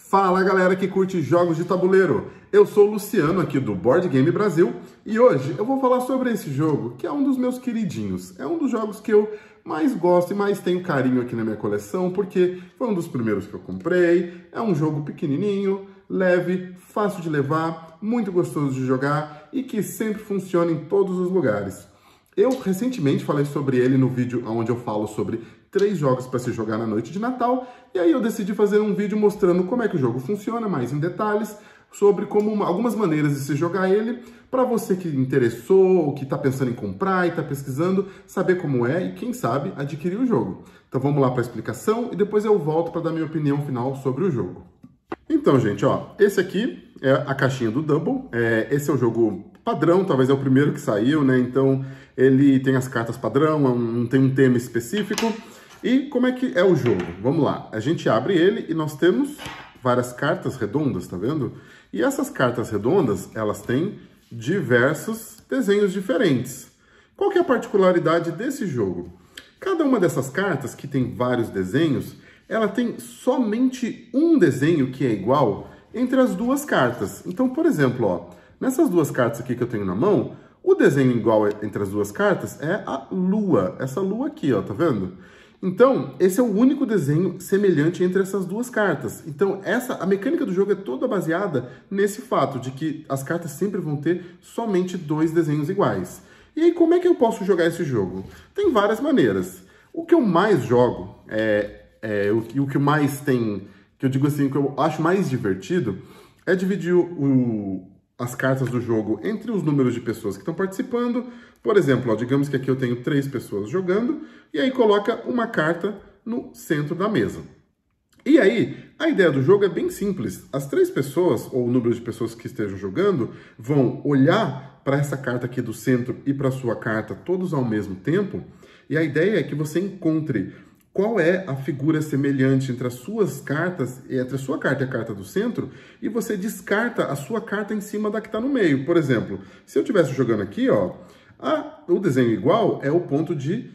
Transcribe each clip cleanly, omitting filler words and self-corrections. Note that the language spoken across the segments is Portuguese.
Fala galera que curte jogos de tabuleiro, eu sou o Luciano aqui do Board Game Brasil e hoje eu vou falar sobre esse jogo que é um dos meus queridinhos, é um dos jogos que eu mais gosto e mais tenho carinho aqui na minha coleção porque foi um dos primeiros que eu comprei, é um jogo pequenininho, leve, fácil de levar, muito gostoso de jogar e que sempre funciona em todos os lugares. Eu recentemente falei sobre ele no vídeo onde eu falo sobre 3 jogos para se jogar na noite de Natal, e aí eu decidi fazer um vídeo mostrando como é que o jogo funciona, mais em detalhes, sobre como algumas maneiras de se jogar ele, para você que interessou, ou que está pensando em comprar e está pesquisando, saber como é e, quem sabe, adquirir o jogo. Então vamos lá para a explicação e depois eu volto para dar minha opinião final sobre o jogo. Então, gente, ó, esse aqui é a caixinha do Double, esse é o jogo padrão, talvez é o primeiro que saiu, né? Então ele tem as cartas padrão, não tem um tema específico. E como é que é o jogo? Vamos lá, a gente abre ele e nós temos várias cartas redondas, tá vendo? E essas cartas redondas, elas têm diversos desenhos diferentes. Qual que é a particularidade desse jogo? Cada uma dessas cartas, que tem vários desenhos, ela tem somente um desenho que é igual entre as duas cartas. Então, por exemplo, ó, nessas duas cartas aqui que eu tenho na mão, o desenho igual entre as duas cartas é a lua, essa lua aqui, ó, tá vendo? Então, esse é o único desenho semelhante entre essas duas cartas. Então, a mecânica do jogo é toda baseada nesse fato de que as cartas sempre vão ter somente 2 desenhos iguais. E aí, como é que eu posso jogar esse jogo? Tem várias maneiras. O que eu mais jogo, o que mais tem, que eu digo assim, o que eu acho mais divertido, é dividir as cartas do jogo entre os números de pessoas que estão participando. Por exemplo, ó, digamos que aqui eu tenho 3 pessoas jogando, e aí coloca uma carta no centro da mesa. E aí, a ideia do jogo é bem simples. As 3 pessoas, ou o número de pessoas que estejam jogando, vão olhar para essa carta aqui do centro e para a sua carta, todos ao mesmo tempo, e a ideia é que você encontre qual é a figura semelhante entre as suas cartas, entre a sua carta e a carta do centro, e você descarta a sua carta em cima da que está no meio. Por exemplo, se eu estivesse jogando aqui, ó, o desenho igual é o ponto de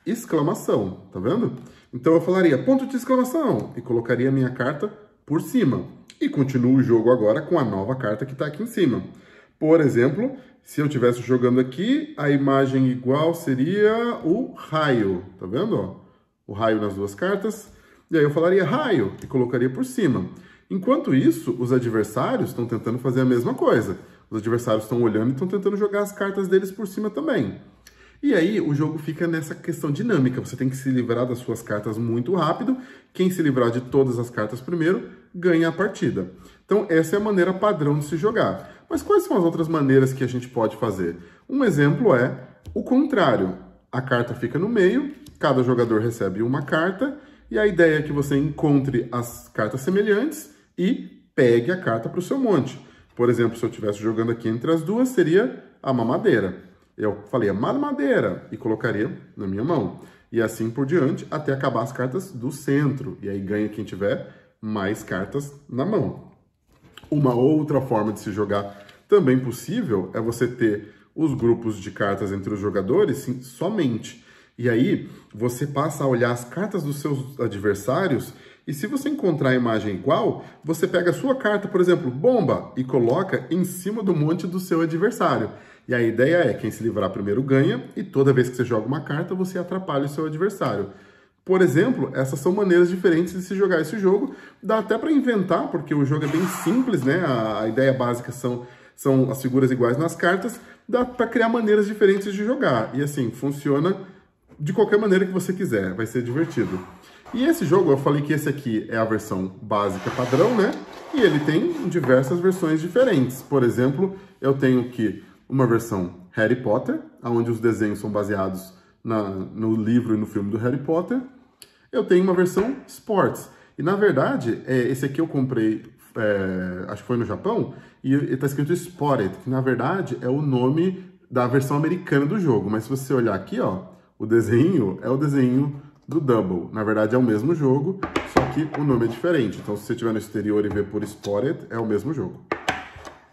exclamação, tá vendo? Então eu falaria ponto de exclamação e colocaria a minha carta por cima. E continuo o jogo agora com a nova carta que está aqui em cima. Por exemplo, se eu estivesse jogando aqui, a imagem igual seria o raio, tá vendo? Ó? O raio nas duas cartas. E aí eu falaria raio e colocaria por cima. Enquanto isso, os adversários estão tentando fazer a mesma coisa. Os adversários estão olhando e estão tentando jogar as cartas deles por cima também. E aí o jogo fica nessa questão dinâmica. Você tem que se livrar das suas cartas muito rápido. Quem se livrar de todas as cartas primeiro, ganha a partida. Então essa é a maneira padrão de se jogar. Mas quais são as outras maneiras que a gente pode fazer? Um exemplo é o contrário. A carta fica no meio, cada jogador recebe uma carta, e a ideia é que você encontre as cartas semelhantes e pegue a carta para o seu monte. Por exemplo, se eu estivesse jogando aqui entre as duas, seria a mamadeira. Eu falei a mamadeira e colocaria na minha mão. E assim por diante, até acabar as cartas do centro. E aí ganha quem tiver mais cartas na mão. Uma outra forma de se jogar também possível é você ter os grupos de cartas entre os jogadores sim, somente. E aí você passa a olhar as cartas dos seus adversários e se você encontrar a imagem igual, você pega a sua carta, por exemplo, bomba, e coloca em cima do monte do seu adversário. E a ideia é, quem se livrar primeiro ganha, e toda vez que você joga uma carta, você atrapalha o seu adversário. Por exemplo, essas são maneiras diferentes de se jogar esse jogo. Dá até para inventar, porque o jogo é bem simples, né? A ideia básica são as figuras iguais nas cartas. Dá para criar maneiras diferentes de jogar. E assim, funciona de qualquer maneira que você quiser, vai ser divertido. E esse jogo, eu falei que esse aqui é a versão básica padrão, né? E ele tem diversas versões diferentes. Por exemplo, eu tenho aqui uma versão Harry Potter, onde os desenhos são baseados no livro e no filme do Harry Potter. Eu tenho uma versão Sports. E na verdade, esse aqui eu comprei, acho que foi no Japão, e está escrito Spotted, que na verdade é o nome da versão americana do jogo. Mas se você olhar aqui, ó, o desenho é o desenho do Double. Na verdade é o mesmo jogo, só que o nome é diferente. Então se você estiver no exterior e ver por Spotted, é o mesmo jogo.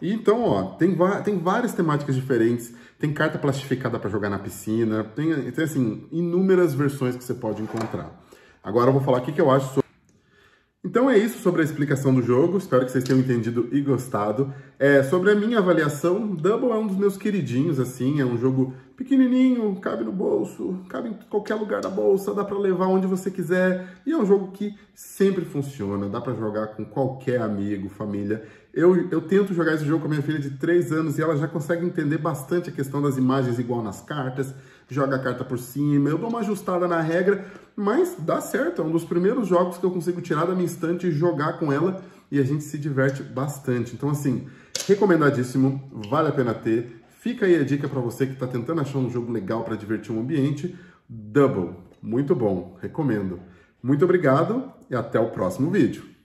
E então, ó, tem várias temáticas diferentes. Tem carta plastificada para jogar na piscina. Tem, assim, inúmeras versões que você pode encontrar. Agora eu vou falar o que eu acho sobre... Então é isso sobre a explicação do jogo, espero que vocês tenham entendido e gostado. Sobre a minha avaliação, Double é um dos meus queridinhos, assim, é um jogo pequenininho, cabe no bolso, cabe em qualquer lugar da bolsa, dá pra levar onde você quiser, e é um jogo que sempre funciona, dá pra jogar com qualquer amigo, família. Eu tento jogar esse jogo com a minha filha de 3 anos e ela já consegue entender bastante a questão das imagens igual nas cartas, joga a carta por cima, eu dou uma ajustada na regra, mas dá certo, é um dos primeiros jogos que eu consigo tirar da minha estante e jogar com ela e a gente se diverte bastante. Então assim, recomendadíssimo, vale a pena ter. Fica aí a dica para você que está tentando achar um jogo legal para divertir um ambiente, Double, muito bom, recomendo. Muito obrigado e até o próximo vídeo.